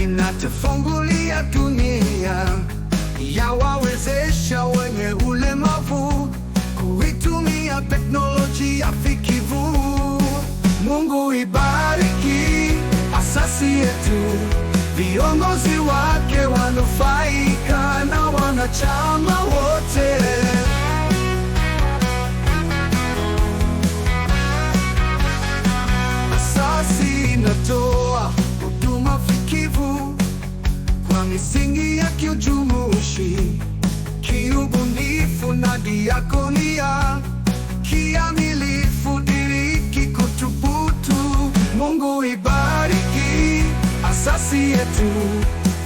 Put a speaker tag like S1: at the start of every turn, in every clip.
S1: inatufungulia dunia, yawawezesha wenye ulemavu kuitumia teknolojia fikivu. Mungu ibariki asasi yetu, viongozi wake wanufaika na wanachama wote. Asasi inatoa huduma fikivu kwa misingi ya kiujumuishi, kiubunifu na diakonia, kiamilifu diriki kutubutu. Mungu ibariki asasi yetu,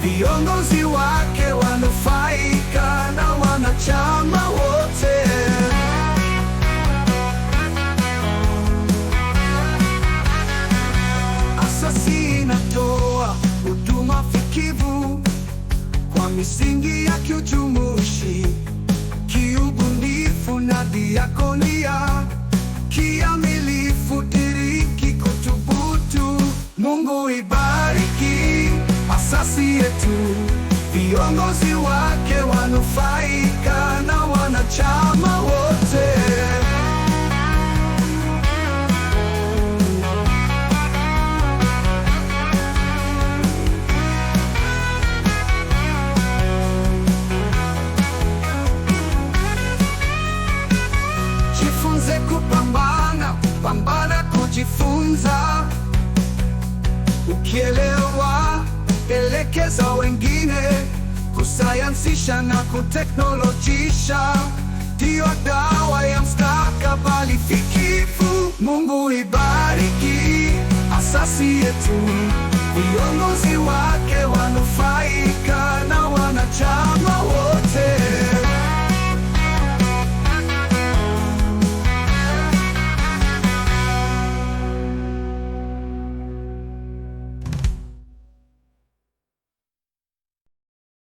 S1: viongozi wake wanufaika na wanachama wote. Asasi inatoa huduma fikivu kwa misingi ya kiujumuishi, kiubunifu na diakonia, kiamilifu diriki kutubutu. Mungu ibariki asasi yetu, viongozi wake wanufaika na wanachama wote. Jifunze kupambana, pambana kujifunza. Ukielewa, elekeza wengine. Kusayansisha na kuteknolojisha ndiyo dawa ya mustakabali fikivu. Mungu ibariki asasi yetu, viongozi wake wanufaika